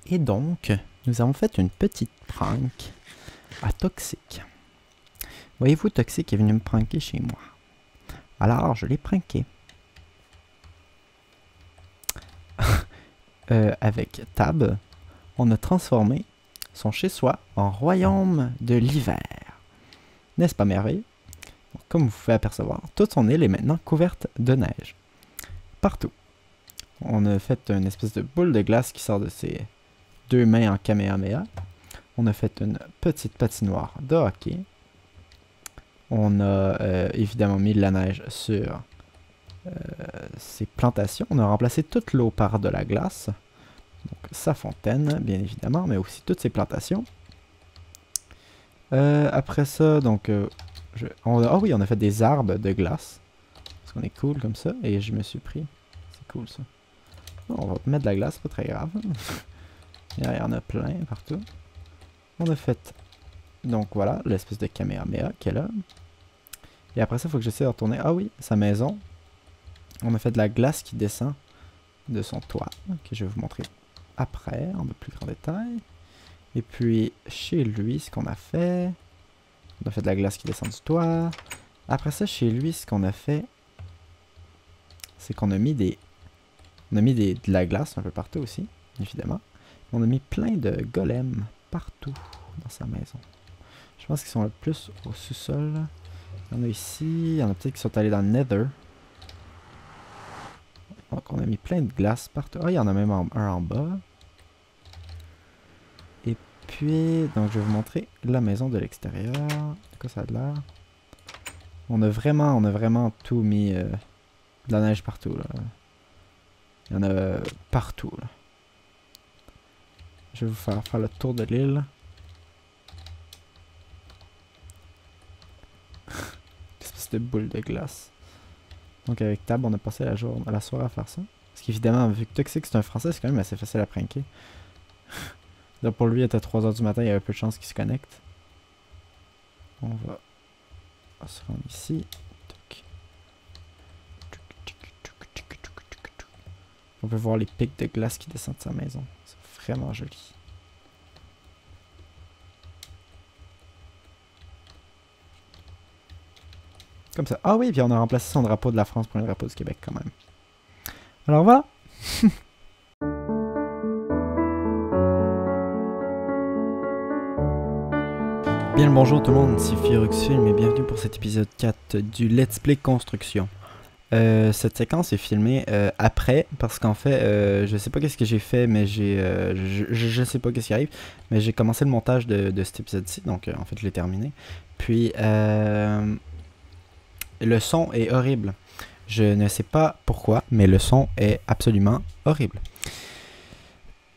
Et donc, nous avons fait une petite prank à Toxic. Voyez-vous, Toxic est venu me pranker chez moi. Alors, je l'ai pranké. Avec Tab, on a transformé son chez-soi en royaume de l'hiver. N'est-ce pas merveilleux? Comme vous pouvez apercevoir, toute son île est maintenant couverte de neige. Partout. On a fait une espèce de boule de glace qui sort de ses deux mains en Kamehameha. On a fait une petite patinoire de hockey. On a évidemment mis de la neige sur ses plantations. On a remplacé toute l'eau par de la glace. Donc sa fontaine, bien évidemment, mais aussi toutes ses plantations. Après ça, donc, ah oui, on a fait des arbres de glace. Parce qu'on est cool comme ça. Et je me suis pris. C'est cool ça. On va mettre de la glace, pas très grave. Il y en a plein partout. On a fait, donc voilà, l'espèce de Kamehameha qui est là. Et après ça, il faut que j'essaie de retourner. Ah oui, sa maison. On a fait de la glace qui descend de son toit, que je vais vous montrer après, en de plus grand détail. Et puis, chez lui, ce qu'on a fait... On a fait de la glace qui descend du toit. Après ça, chez lui, ce qu'on a fait... C'est qu'on a mis des... On a mis de la glace un peu partout aussi, évidemment. On a mis plein de golems partout dans sa maison. Je pense qu'ils sont le plus au sous-sol. Il y en a ici. Il y en a peut-être qui sont allés dans le Nether. Donc on a mis plein de glace partout. Ah, il y en a même un en bas. Et puis, donc je vais vous montrer la maison de l'extérieur. De quoi ça a l'air? On a vraiment tout mis de la neige partout là. Il y en a partout là. Je vais vous faire le tour de l'île. Une espèce de boule de glace. Donc avec Tab, on a passé la soirée à faire ça. Parce qu'évidemment, vu que Toxic c'est un français, c'est quand même assez facile à pranker. Là pour lui, il était 3h du matin, il y avait peu de chances qu'il se connecte. On va se rendre ici. On peut voir les pics de glace qui descendent de sa maison. C'est vraiment joli. Comme ça. Ah oui, puis on a remplacé son drapeau de la France pour un drapeau du Québec quand même. Alors voilà. Bien le bonjour tout le monde, c'est Fioruxfilm et bienvenue pour cet épisode 4 du Let's Play Construction. Cette séquence est filmée après parce qu'en fait je sais pas qu'est-ce que j'ai fait, mais je sais pas qu'est-ce qui arrive, mais j'ai commencé le montage de cet épisode-ci, donc en fait je l'ai terminé. Puis le son est horrible. Je ne sais pas pourquoi, mais le son est absolument horrible.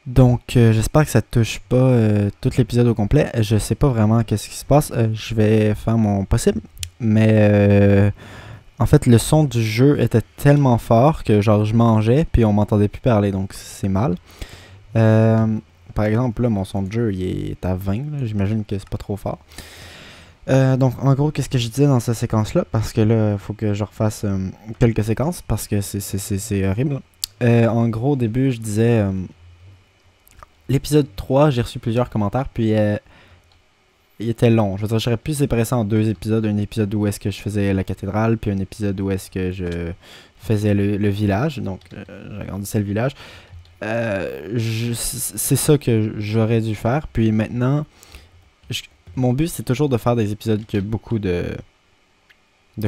Donc j'espère que ça touche pas tout l'épisode au complet. Je sais pas vraiment qu'est-ce qui se passe. Je vais faire mon possible, mais en fait, le son du jeu était tellement fort que genre je mangeais puis on m'entendait plus parler, donc c'est mal. Par exemple, là, mon son de jeu il est à 20, j'imagine que c'est pas trop fort. Donc en gros, qu'est-ce que je disais dans cette séquence-là? Parce que là, il faut que je refasse quelques séquences parce que c'est horrible. En gros, au début, je disais... l'épisode 3, j'ai reçu plusieurs commentaires, puis... il était long. Je veux dire, j'aurais pu séparer ça en deux épisodes. Un épisode où est-ce que je faisais la cathédrale, puis un épisode où est-ce que je faisais le village. Donc, j'agrandissais le village. C'est ça que j'aurais dû faire. Puis maintenant, mon but, c'est toujours de faire des épisodes qui ont beaucoup de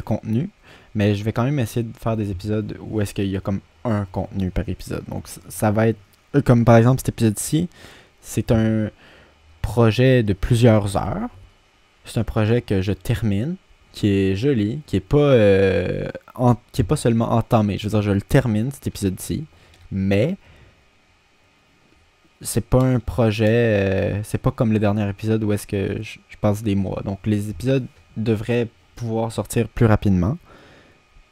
contenu. Mais je vais quand même essayer de faire des épisodes où est-ce qu'il y a comme un contenu par épisode. Donc, ça va être... Comme par exemple, cet épisode-ci, c'est un... projet de plusieurs heures. C'est un projet que je termine, qui est joli, qui est pas seulement entamé. Je veux dire, je le termine cet épisode-ci, mais c'est pas un projet, c'est pas comme le dernier épisode où est-ce que je passe des mois. Donc les épisodes devraient pouvoir sortir plus rapidement.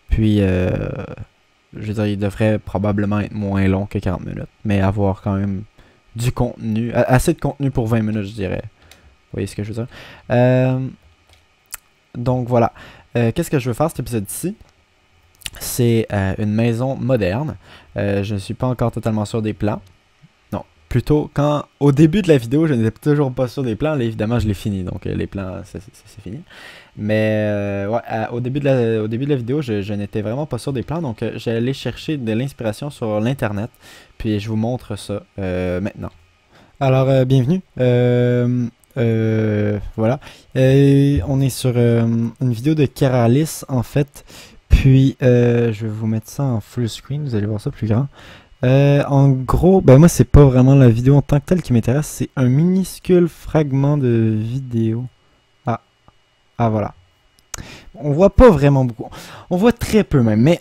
Puis je veux dire, ils devraient probablement être moins longs que 40 minutes, mais avoir quand même du contenu, assez de contenu pour 20 minutes, je dirais. Vous voyez ce que je veux dire? Donc voilà. Qu'est-ce que je veux faire cet épisode-ci? C'est une maison moderne. Je ne suis pas encore totalement sûr des plans. Non, plutôt quand, au début de la vidéo, je n'étais toujours pas sûr des plans. Là, évidemment, je l'ai fini, donc les plans, c'est fini. Mais ouais, au début de la vidéo, je n'étais vraiment pas sûr des plans, donc j'allais chercher de l'inspiration sur l'internet. Puis je vous montre ça maintenant. Alors, bienvenue. Voilà. On est sur une vidéo de Keralis, en fait. Puis, je vais vous mettre ça en full screen, vous allez voir ça plus grand. En gros, ben moi, c'est pas vraiment la vidéo en tant que telle qui m'intéresse, c'est un minuscule fragment de vidéo. Ah, voilà. On voit pas vraiment beaucoup. On voit très peu même, mais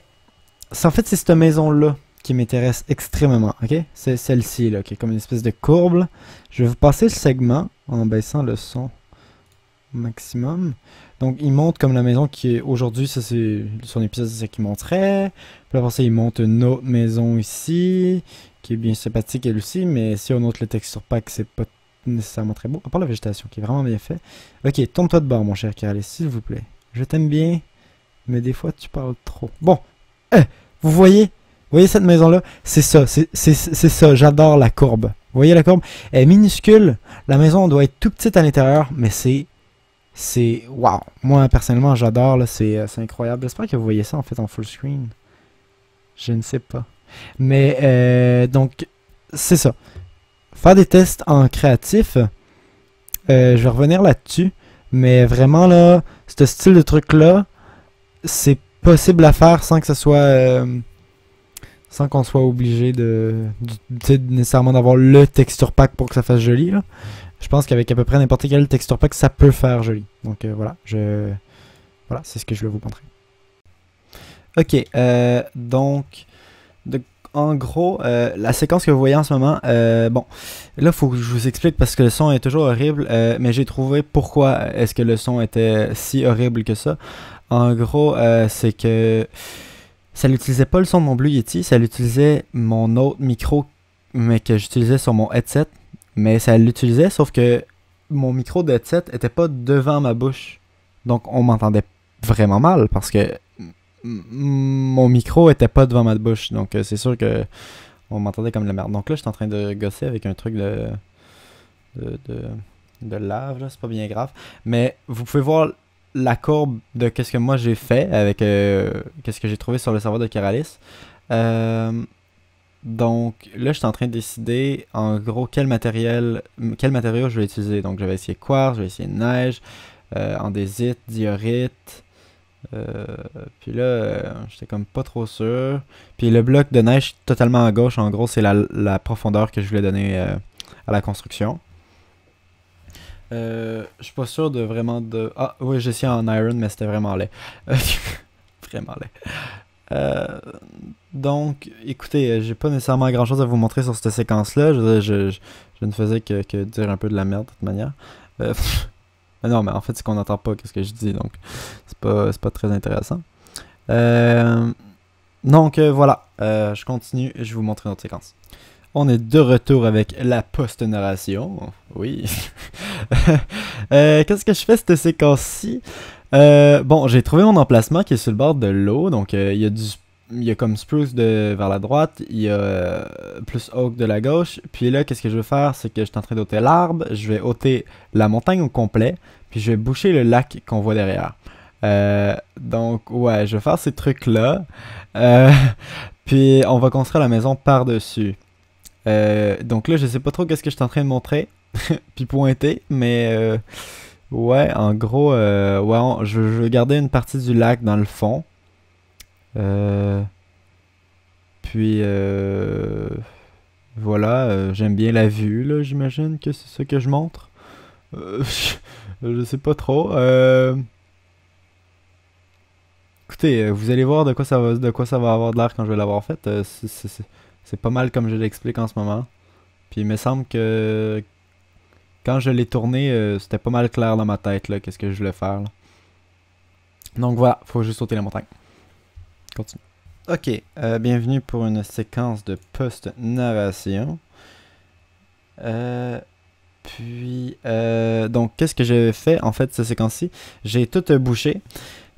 en fait, c'est cette maison-là qui m'intéresse extrêmement, ok? C'est celle-ci, là, qui est comme une espèce de courbe, là. Je vais vous passer le segment en baissant le son au maximum. Donc, il montre comme la maison qui est aujourd'hui, ça c'est son épisode, c'est ça qu'il montrait. Puis après ça, il montre une autre maison ici, qui est bien sympathique elle aussi, mais si on note le texture pack, c'est pas nécessairement très beau. À part la végétation, qui est vraiment bien fait. Ok, tourne-toi de bord, mon cher Keralis, s'il vous plaît. Je t'aime bien, mais des fois, tu parles trop. Bon, vous voyez cette maison-là? C'est ça, c'est ça, j'adore la courbe. Vous voyez la courbe? Elle est minuscule, la maison doit être tout petite à l'intérieur, mais c'est wow. Moi, personnellement, j'adore, c'est incroyable. J'espère que vous voyez ça, en fait, en full screen. Je ne sais pas. Mais, donc, c'est ça. Faire des tests en créatif, je vais revenir là-dessus. Mais vraiment, là, ce style de truc-là, c'est possible à faire sans que ce soit... sans qu'on soit obligé de nécessairement d'avoir le texture pack pour que ça fasse joli, là. Je pense qu'avec à peu près n'importe quel texture pack, ça peut faire joli. Donc voilà, voilà, c'est ce que je vais vous montrer. Ok, donc, en gros, la séquence que vous voyez en ce moment, bon, là, il faut que je vous explique parce que le son est toujours horrible, mais j'ai trouvé pourquoi est-ce que le son était si horrible que ça. En gros, c'est que ça n'utilisait pas le son de mon Blue Yeti, ça utilisait mon autre micro, mais que j'utilisais sur mon headset. Mais ça l'utilisait, sauf que mon micro de headset était pas devant ma bouche. Donc on m'entendait vraiment mal parce que mon micro était pas devant ma bouche. Donc c'est sûr que on m'entendait comme de la merde. Donc là, je suis en train de gosser avec un truc de lave, là, c'est pas bien grave. Mais vous pouvez voir la courbe de qu'est-ce que moi j'ai fait avec qu'est-ce que j'ai trouvé sur le serveur de Keralis. Donc là, je suis en train de décider en gros quel matériau je vais utiliser. Donc je vais essayer quartz, je vais essayer neige, andésite, diorite. Puis là, j'étais comme pas trop sûr. Puis le bloc de neige totalement à gauche, en gros, c'est la profondeur que je voulais donner à la construction. Je suis pas sûr de vraiment de... Ah oui, j'ai essayé en iron, mais c'était vraiment laid. Vraiment laid. Donc, écoutez, j'ai pas nécessairement grand chose à vous montrer sur cette séquence-là. Je ne faisais que dire un peu de la merde de toute manière. Non, mais en fait, c'est qu'on n'entend pas ce que je dis, donc c'est pas très intéressant. Donc, voilà, je continue et je vais vous montrer notre séquence. On est de retour avec la post-narration. Oui. Qu'est-ce que je fais cette séquence-ci? Bon, j'ai trouvé mon emplacement qui est sur le bord de l'eau. Donc, il y a comme spruce vers la droite. Il y a plus oak de la gauche. Puis là, qu'est-ce que je veux faire? C'est que je suis en train d'ôter l'arbre. Je vais ôter la montagne au complet. Puis je vais boucher le lac qu'on voit derrière. Donc, ouais, je vais faire ces trucs-là. Puis, on va construire la maison par-dessus. Donc là, je sais pas trop qu'est-ce que je suis en train de montrer. Puis pointer. Mais, ouais, en gros, ouais, je vais garder une partie du lac dans le fond. Puis, voilà, j'aime bien la vue, là, j'imagine que c'est ça que je montre. Je sais pas trop. Écoutez, vous allez voir de quoi ça va avoir de l'air quand je vais l'avoir fait. C'est pas mal comme je l'explique en ce moment. Puis il me semble que quand je l'ai tourné, c'était pas mal clair dans ma tête, là, qu'est-ce que je voulais faire, là. Donc voilà, faut juste sauter la montagne. Continue. Ok, bienvenue pour une séquence de post-narration. Donc, qu'est-ce que j'ai fait en fait cette séquence-ci? J'ai tout bouché.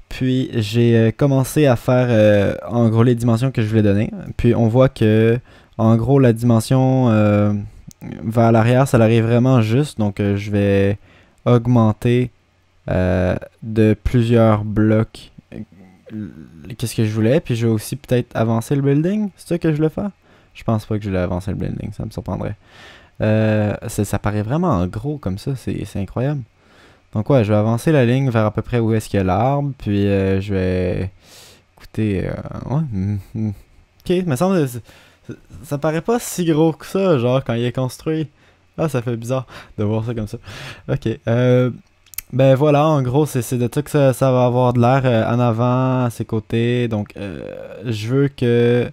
Puis, j'ai commencé à faire en gros les dimensions que je voulais donner. Puis, on voit que en gros la dimension vers l'arrière, ça l'arrive vraiment juste. Donc je vais augmenter de plusieurs blocs qu'est-ce que je voulais. Puis je vais aussi peut-être avancer le building. C'est ça que je voulais faire? Je pense pas que je voulais avancer le building, ça me surprendrait. Ça paraît vraiment gros comme ça, c'est incroyable. Donc ouais, je vais avancer la ligne vers à peu près où est-ce qu'il y a l'arbre. Puis je vais... Écoutez, ouais. Ok, me semble... Ça paraît pas si gros que ça, genre quand il est construit. Ah, ça fait bizarre de voir ça comme ça. Ok, ben voilà, en gros, c'est de ça que ça va avoir de l'air en avant, à ses côtés. Donc, je veux que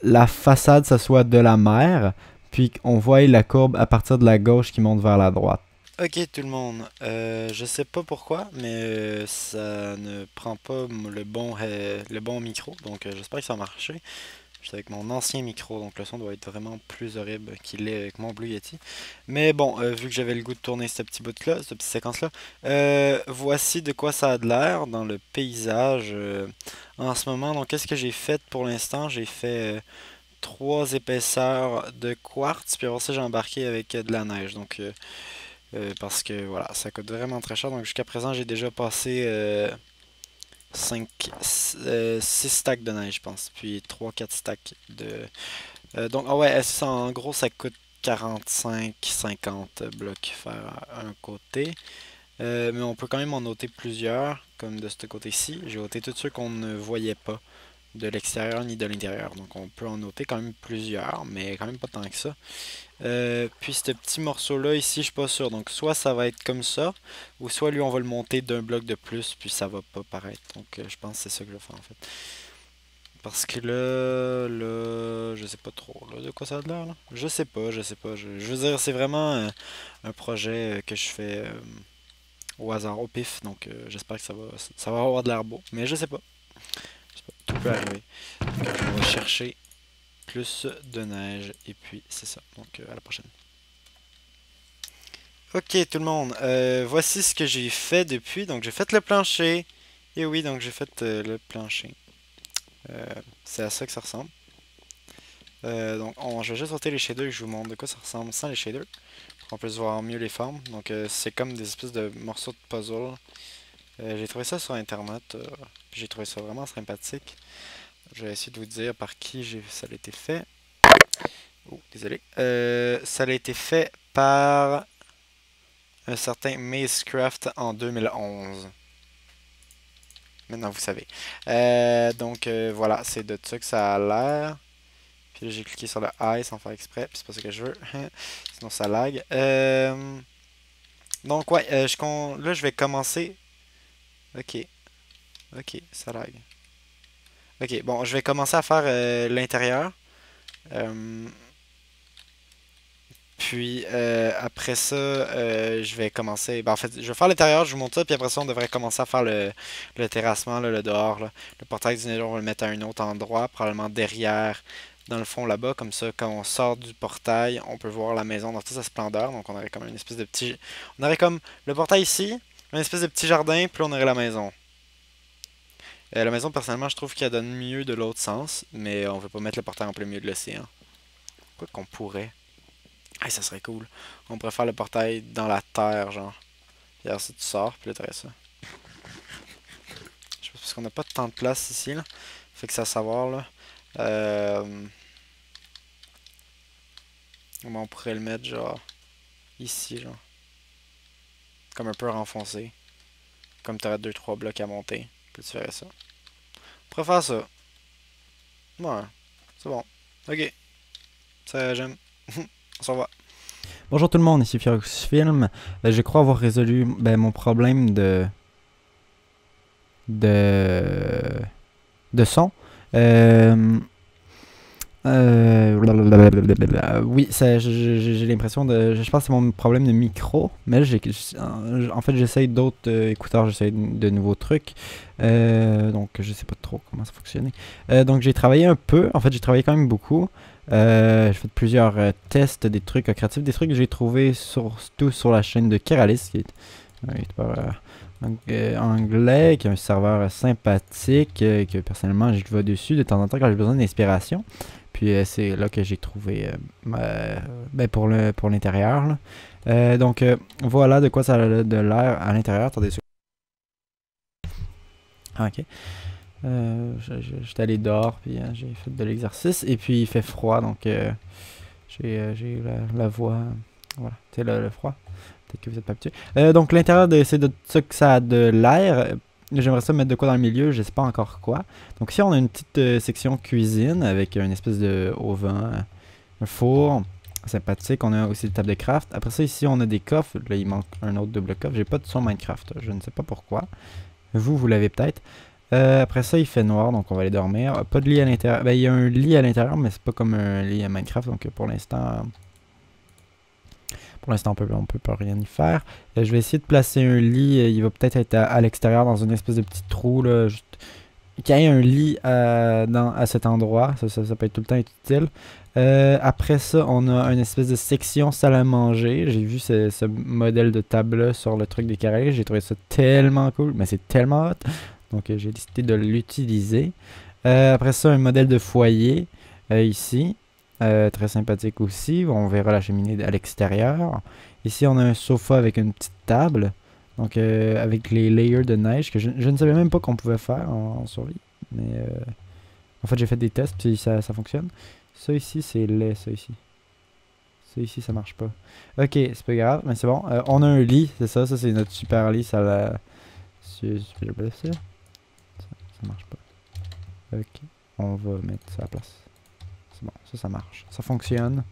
la façade, ça soit de la mer, puis qu'on voie la courbe à partir de la gauche qui monte vers la droite. Ok tout le monde, je sais pas pourquoi, mais ça ne prend pas le bon micro, donc j'espère que ça va marcher. Je suis avec mon ancien micro, donc le son doit être vraiment plus horrible qu'il est avec mon Blue Yeti. Mais bon, vu que j'avais le goût de tourner ce petit bout-là, cette petite séquence-là, voici de quoi ça a de l'air dans le paysage en ce moment. Donc qu'est-ce que j'ai fait pour l'instant? J'ai fait 3 épaisseurs de quartz, puis après ça j'ai embarqué avec de la neige. Donc parce que voilà, ça coûte vraiment très cher. Donc jusqu'à présent j'ai déjà passé 6 stacks de neige, je pense. Puis 3 4 stacks de... donc, ah ouais, ça, en gros, ça coûte 45-50 blocs faire un côté. Mais on peut quand même en noter plusieurs, comme de ce côté-ci. J'ai noté tous ceux qu'on ne voyait pas de l'extérieur ni de l'intérieur. Donc on peut en noter quand même plusieurs, mais quand même pas tant que ça. Puis ce petit morceau-là ici, je suis pas sûr. Donc soit ça va être comme ça, ou soit lui on va le monter d'un bloc de plus, puis ça va pas paraître. Donc je pense que c'est ça que je vais faire en fait. Parce que là, je sais pas trop là, de quoi ça a l'air là. Je sais pas. Je veux dire, c'est vraiment un projet que je fais au hasard, au pif. Donc j'espère que ça va avoir de l'air beau. Mais je sais pas. Tout peut arriver. Donc, on va chercher plus de neige. Et puis, c'est ça. Donc, à la prochaine. Ok, tout le monde. Voici ce que j'ai fait depuis. Donc, j'ai fait le plancher. Et oui, donc j'ai fait le plancher. C'est à ça que ça ressemble. Donc, je vais juste ôter les shaders et je vous montre de quoi ça ressemble sans les shaders. Pour qu'on puisse voir mieux les formes. Donc, c'est comme des espèces de morceaux de puzzle. J'ai trouvé ça sur internet. J'ai trouvé ça vraiment sympathique. Je vais essayer de vous dire par qui ça a été fait. Oh, désolé. Ça a été fait par un certain Mazecraft en 2011. Maintenant, vous savez. Donc, voilà, c'est de ça que ça a l'air. Puis là, j'ai cliqué sur le I sans faire exprès. Puis c'est pas ce que je veux. Sinon, ça lag. Donc, ouais, là, je vais commencer. Ok. Ok, ça lag. Ok, bon, je vais commencer à faire l'intérieur. Puis après ça, je vais commencer. Ben, en fait, je vais faire l'intérieur, je vous montre ça, puis après ça, on devrait commencer à faire le terrassement, là, le dehors. Là. Le portail du Nether, on va le mettre à un autre endroit, probablement derrière, dans le fond là-bas. Comme ça, quand on sort du portail, on peut voir la maison dans toute sa splendeur. Donc on aurait comme une espèce de petit. On aurait comme le portail ici, une espèce de petit jardin, puis là, on aurait la maison. La maison, personnellement, je trouve qu'elle donne mieux de l'autre sens, mais on veut pas mettre le portail en plein milieu de l'océan. Quoi qu'on pourrait. Ah, ça serait cool. On pourrait faire le portail dans la terre, genre. Puis alors, ça, tu sors, puis là, t'aurais ça. Je pense parce qu'on n'a pas tant de place ici, là. Fait que c'est à savoir, là. Comment on pourrait le mettre, genre, ici, genre. Comme un peu renfoncé. Comme t'aurais 2-3 blocs à monter. Puis tu ferais ça. On pourrait faire ça. Ouais, c'est bon. Ok. Ça, j'aime. On s'en va. Bonjour tout le monde, ici Fioruxfilm. Je crois avoir résolu mon problème de son. Oui, j'ai l'impression de... Je pense que c'est mon problème de micro. Mais là, en fait, j'essaye d'autres écouteurs, j'essaye de nouveaux trucs. Donc, je sais pas trop comment ça fonctionnait. Donc, j'ai travaillé un peu. En fait, j'ai travaillé quand même beaucoup. J'ai fait plusieurs tests, des trucs créatifs, des trucs que j'ai trouvé surtout sur la chaîne de Keralis, qui est anglais, qui est un serveur sympathique, que personnellement je vais dessus de temps en temps quand j'ai besoin d'inspiration. Puis c'est là que j'ai trouvé ben pour l'intérieur. Donc voilà de quoi ça a de l'air à l'intérieur. Attendez. Ah, ok. J'étais allé dehors, puis j'ai fait de l'exercice. Et puis il fait froid, donc j'ai eu la voix. Voilà, tu sais, le froid. Peut-être que vous n'êtes pas habitué. Donc l'intérieur, c'est de ça que ça a de l'air. J'aimerais ça mettre de quoi dans le milieu, je sais pas encore quoi. Donc ici, on a une petite section cuisine avec une espèce de auvent, un four. Sympathique. On a aussi une table de craft. Après ça, ici, on a des coffres. Là, il manque un autre double coffre. J'ai pas de son Minecraft. Je ne sais pas pourquoi. Vous l'avez peut-être. Après ça, il fait noir, donc on va aller dormir. Pas de lit à l'intérieur. Ben, il y a un lit à l'intérieur, mais c'est pas comme un lit à Minecraft. Donc pour l'instant, on peut pas rien y faire. Je vais essayer de placer un lit. Il va peut-être être à l'extérieur dans une espèce de petit trou là, juste qu'il y ait un lit à cet endroit. Ça peut être tout le temps utile. Après ça, on a une espèce de section salle à manger. J'ai vu ce modèle de table-là sur le truc des carrés. J'ai trouvé ça tellement cool, mais c'est tellement hot. Donc j'ai décidé de l'utiliser. Après ça, un modèle de foyer ici. Très sympathique aussi. On verra la cheminée à l'extérieur. Ici, on a un sofa avec une petite table. Donc avec les layers de neige que je ne savais même pas qu'on pouvait faire en survie. Mais en fait, j'ai fait des tests puis ça fonctionne. Ça ici, c'est laid, ça ici. Ça ici, ça marche pas. Ok, c'est pas grave, mais c'est bon. On a un lit, c'est ça. Ça, c'est notre super lit. Ça la... Ça marche pas. Ok. On va mettre ça à la place. C'est bon, ça marche. Ça fonctionne.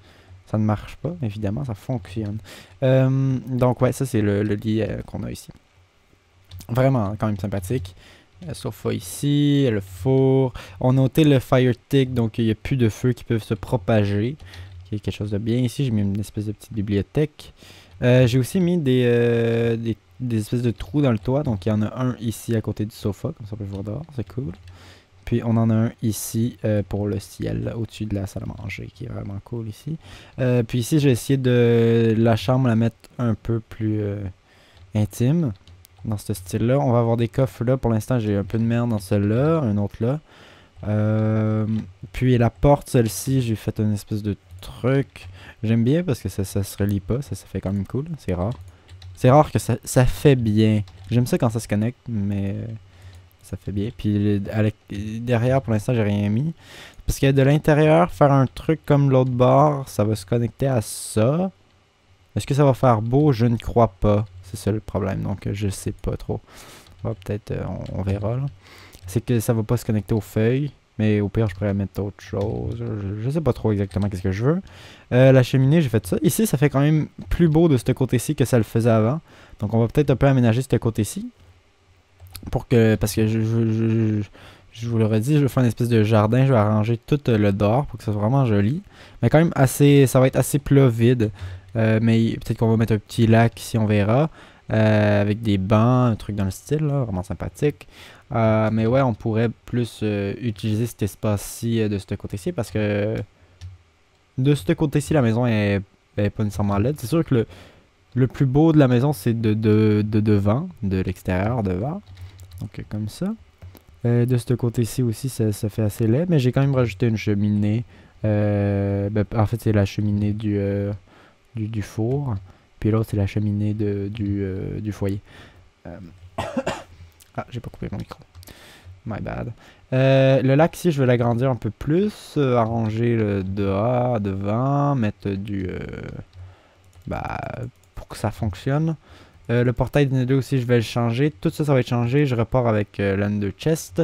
Ça ne marche pas, évidemment, ça fonctionne. Donc ouais, ça c'est le lit qu'on a ici. Vraiment, quand même sympathique. Sofa ici, le four. On a ôté le fire tick, donc il n'y a plus de feux qui peuvent se propager. Il y a quelque chose de bien ici. J'ai mis une espèce de petite bibliothèque. J'ai aussi mis des espèces de trous dans le toit. Donc il y en a un ici à côté du sofa, comme ça on peut voir dehors, c'est cool. Puis on en a un ici pour le ciel, au-dessus de la salle à manger, qui est vraiment cool ici. Puis ici, j'ai essayé de la chambre la mettre un peu plus intime, dans ce style-là. On va avoir des coffres là. Pour l'instant, j'ai un peu de merde dans celle-là, un autre là. Puis la porte, celle-ci, j'ai fait une espèce de truc. J'aime bien parce que ça se relie pas, ça fait quand même cool, c'est rare. C'est rare que ça fait bien. J'aime ça quand ça se connecte, mais... ça fait bien. Puis derrière, pour l'instant, j'ai rien mis. Parce que de l'intérieur, faire un truc comme l'autre bord, ça va se connecter à ça. Est-ce que ça va faire beau? Je ne crois pas. C'est ça le problème. Donc, je sais pas trop. Peut-être, on verra. C'est que ça va pas se connecter aux feuilles. Mais au pire, je pourrais mettre autre chose. Je sais pas trop exactement qu'est-ce que je veux. La cheminée, j'ai fait ça. Ici, ça fait quand même plus beau de ce côté-ci que ça le faisait avant. Donc, on va peut-être un peu aménager ce côté-ci. Parce que je vous l'aurais dit, je vais faire une espèce de jardin, je vais arranger tout le dehors pour que ça soit vraiment joli. Mais quand même assez, ça va être assez plat vide. Mais peut-être qu'on va mettre un petit lac ici, on verra. Avec des bancs, un truc dans le style, là, vraiment sympathique. Mais ouais, on pourrait plus utiliser cet espace-ci de ce côté-ci parce que de ce côté-ci, la maison est pas nécessairement laide. C'est sûr que le plus beau de la maison, c'est de devant, de l'extérieur, devant. Donc comme ça. De ce côté-ci aussi, ça fait assez laid. Mais j'ai quand même rajouté une cheminée. En fait, c'est la cheminée du four. Puis l'autre, c'est la cheminée du foyer. Ah, j'ai pas coupé mon micro. My bad. Le lac ici, je vais l'agrandir un peu plus. Arranger le dehors, devant. Mettre pour que ça fonctionne. Le portail de Nether aussi, je vais le changer. Tout ça, ça va être changé. Je repars avec l'Under Chest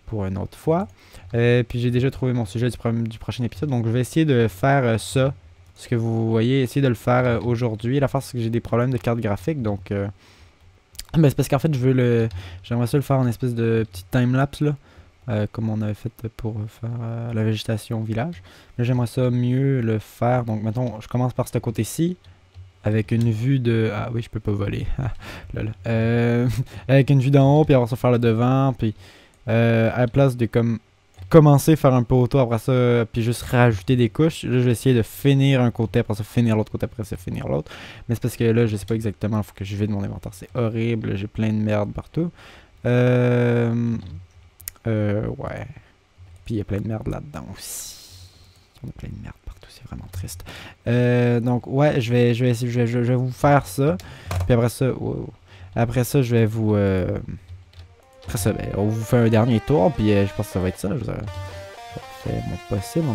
pour une autre fois. Puis j'ai déjà trouvé mon sujet du prochain épisode. Donc je vais essayer de faire ça. Ce que vous voyez, essayer de le faire aujourd'hui. La force, c'est que j'ai des problèmes de carte graphique. Donc c'est parce qu'en fait, j'aimerais ça le faire en espèce de petite timelapse là. Comme on avait fait pour faire la végétation au village. Mais j'aimerais ça mieux le faire. Donc mettons, je commence par ce côté-ci. Avec une vue de... Ah oui, je peux pas voler. Avec une vue d'en haut, puis après ça faire le devant, puis à la place de commencer à faire un peu autour, après ça, puis juste rajouter des couches, là je vais essayer de finir un côté, après ça finir l'autre côté, après ça finir l'autre. Mais c'est parce que là, je sais pas exactement, il faut que je vide mon inventaire, c'est horrible, j'ai plein de merde partout. Ouais. Puis il y a plein de merde là-dedans aussi. On a plein de merde partout, c'est vraiment triste. Donc, ouais, je vais vous faire ça. Puis après ça, wow. Après ça, je vais vous... Après ça, ben, on vous fait un dernier tour, puis je pense que ça va être ça. Je fais mon possible.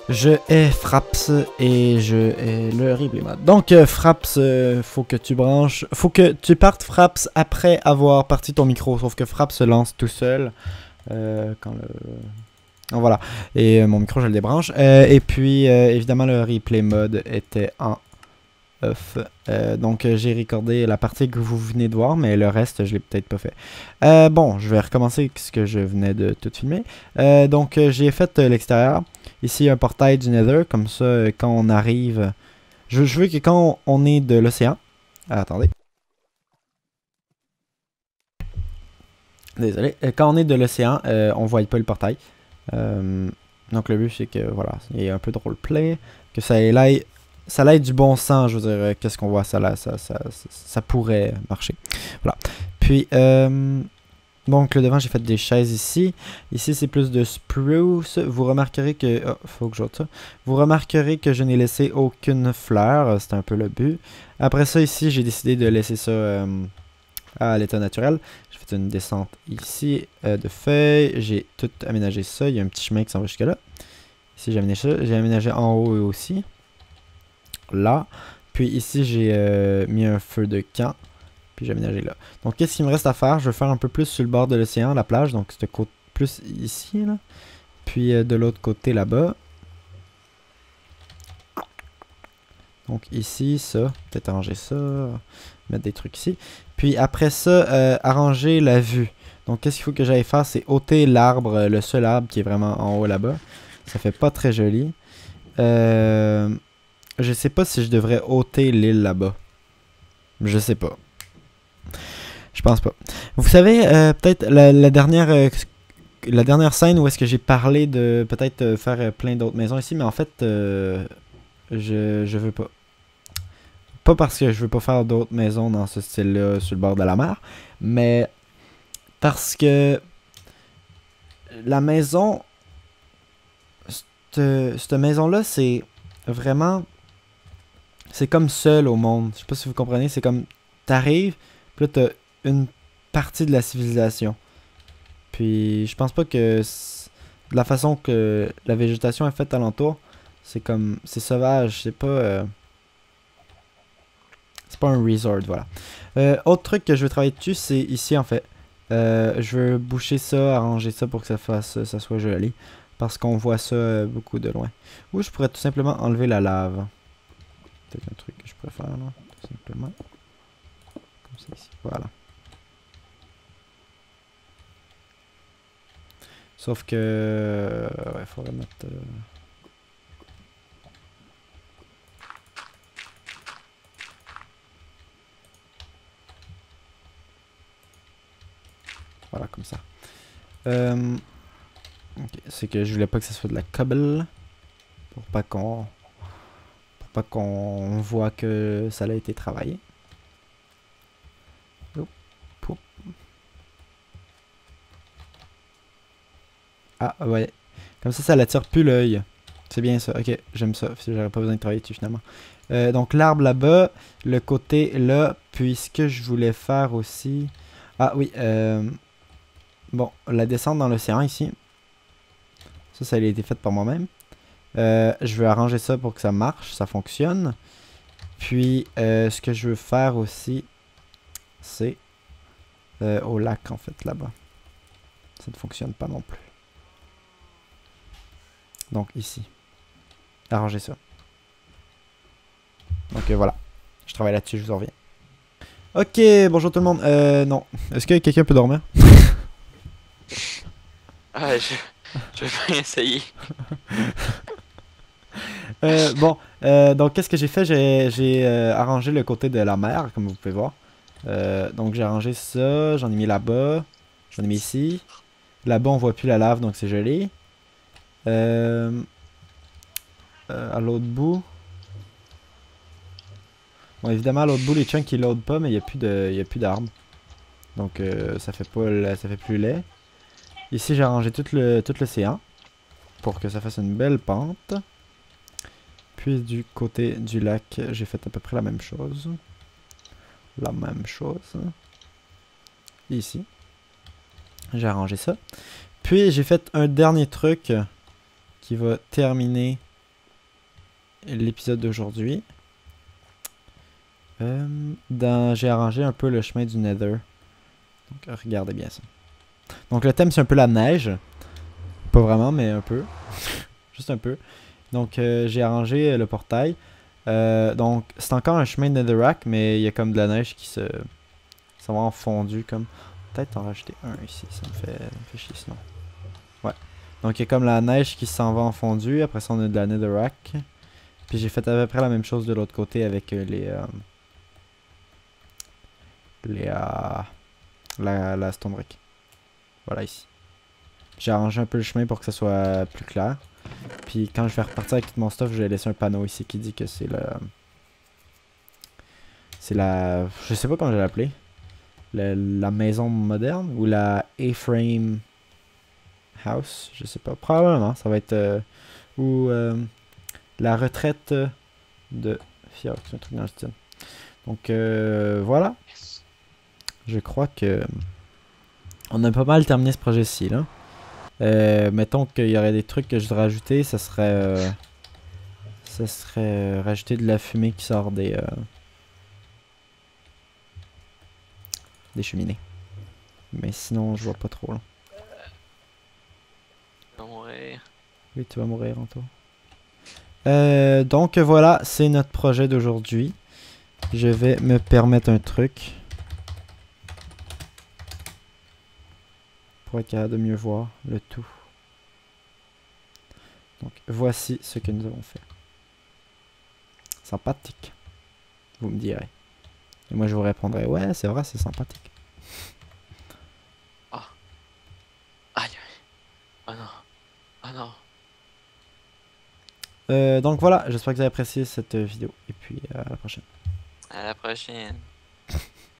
Je hais Fraps et je hais le replay mode. Donc Fraps, faut que tu branches, faut que tu partes Fraps après avoir parti ton micro, sauf que Fraps se lance tout seul quand le... Donc, voilà, et mon micro je le débranche. Et puis évidemment le replay mode était en off. Donc j'ai recordé la partie que vous venez de voir, mais le reste je l'ai peut-être pas fait. Bon, je vais recommencer ce que je venais de tout filmer. Donc j'ai fait l'extérieur. Ici un portail du Nether, comme ça quand on arrive... Je veux que quand on est de l'océan... attendez. Désolé. Quand on est de l'océan, on voit pas le portail. Donc le but c'est que voilà, il y a un peu de roleplay, que ça l'aille du bon sens, je veux dire, qu'est-ce qu'on voit, ça pourrait marcher. Voilà. Puis, donc le devant, j'ai fait des chaises ici. Ici, c'est plus de spruce. Vous remarquerez que... Oh, faut que j'ôte ça. Vous remarquerez que je n'ai laissé aucune fleur. C'était un peu le but. Après ça, ici, j'ai décidé de laisser ça à l'état naturel. J'ai fait une descente ici de feuilles. J'ai tout aménagé ça. Il y a un petit chemin qui s'en va jusque là. Ici, j'ai aménagé ça. J'ai aménagé en haut aussi. Là. Puis ici, j'ai mis un feu de camp. Puis j'ai aménagé là. Donc, qu'est-ce qu'il me reste à faire? Je vais faire un peu plus sur le bord de l'océan, la plage. Donc, c'était plus ici, là. Puis de l'autre côté, là-bas. Donc, ici, ça. Peut-être arranger ça. Mettre des trucs ici. Puis après ça, arranger la vue. Donc, qu'est-ce qu'il faut que j'aille faire? C'est ôter l'arbre, le seul arbre qui est vraiment en haut là-bas. Ça fait pas très joli. Je sais pas si je devrais ôter l'île là-bas. Je sais pas. Je pense pas. Vous savez, peut-être la dernière scène où est-ce que j'ai parlé de peut-être faire plein d'autres maisons ici, mais en fait, je veux pas. Pas parce que je veux pas faire d'autres maisons dans ce style-là sur le bord de la mer, mais parce que la maison, cette maison-là, c'est vraiment, c'est comme seul au monde. Je sais pas si vous comprenez, c'est comme, t'arrives, puis là t'as une partie de la civilisation. Puis je pense pas que de la façon que la végétation est faite alentour, c'est comme, c'est sauvage, c'est pas un resort, voilà. Autre truc que je veux travailler dessus, c'est ici en fait. Je veux boucher ça, arranger ça pour que ça soit joli. Parce qu'on voit ça beaucoup de loin. Ou je pourrais tout simplement enlever la lave. Peut-être un truc que je pourrais faire là, tout simplement. Comme ça ici, voilà. Sauf que... ouais, faudrait mettre... Voilà, comme ça. Ok, c'est que je voulais pas que ce soit de la cobble. Pour pas qu'on voit que ça a été travaillé. Oh, pou. Ah ouais. Comme ça l'attire plus l'œil. C'est bien ça. Ok, j'aime ça. J'aurais pas besoin de travailler dessus finalement. Donc l'arbre là-bas, le côté là, puis ce que je voulais faire aussi... Ah oui, bon, la descente dans l'océan ici. Ça a été fait par moi-même. Je veux arranger ça pour que ça marche, ça fonctionne. Puis, ce que je veux faire aussi, c'est au lac, en fait, là-bas. Ça ne fonctionne pas non plus. Donc, ici. Arranger ça. Donc, voilà. Je travaille là-dessus, je vous en reviens. Ok, bonjour tout le monde. Non. Est-ce que quelqu'un peut dormir? Ah, je vais pas essayer. Bon, donc qu'est-ce que j'ai fait? J'ai arrangé le côté de la mer, comme vous pouvez voir. Donc j'ai arrangé ça, j'en ai mis là-bas, j'en ai mis ici. Là-bas on voit plus la lave, donc c'est joli. À l'autre bout. Bon, évidemment à l'autre bout les chunks ils loadent pas, mais il n'y a plus d'arbres. Donc ça fait pas ça fait plus laid. Ici j'ai arrangé tout l'océan pour que ça fasse une belle pente. Puis du côté du lac, j'ai fait à peu près la même chose. La même chose. Ici. J'ai arrangé ça. Puis j'ai fait un dernier truc qui va terminer l'épisode d'aujourd'hui. J'ai arrangé un peu le chemin du Nether. Donc regardez bien ça. Donc le thème c'est un peu la neige. Pas vraiment, mais un peu. Juste un peu. Donc j'ai arrangé le portail. Donc c'est encore un chemin de Netherrack, mais il y a comme de la neige qui se... Ça va en fondu comme... Peut-être en rajouter un ici, ça me fait chier sinon. Ouais. Donc il y a comme la neige qui s'en va en fondu, après ça on a de la Netherrack. Puis j'ai fait à peu près la même chose de l'autre côté avec la stone brick. Voilà ici. J'ai arrangé un peu le chemin pour que ça soit plus clair. Puis quand je vais repartir avec tout mon stuff, je vais laisser un panneau ici qui dit que c'est le... C'est la... Je sais pas comment je vais l'appeler. La maison moderne ou la A-frame house, je sais pas. Probablement, ça va être... ou la retraite de Fiox, un truc dans le style. Donc voilà. Je crois que... On a pas mal terminé ce projet-ci, là. Mettons qu'il y aurait des trucs que je voudrais rajouter, ça serait rajouter de la fumée qui sort des cheminées. Mais sinon, je vois pas trop là. Je vais mourir. Oui, tu vas mourir en toi. Donc voilà, c'est notre projet d'aujourd'hui. Je vais me permettre un truc. Pour être capable de mieux voir le tout. Donc voici ce que nous avons fait. Sympathique. Vous me direz. Et moi je vous répondrai, ouais c'est vrai, c'est sympathique. Ah. Aïe. Oh non. Oh non. Donc voilà, j'espère que vous avez apprécié cette vidéo. Et puis à la prochaine. À la prochaine.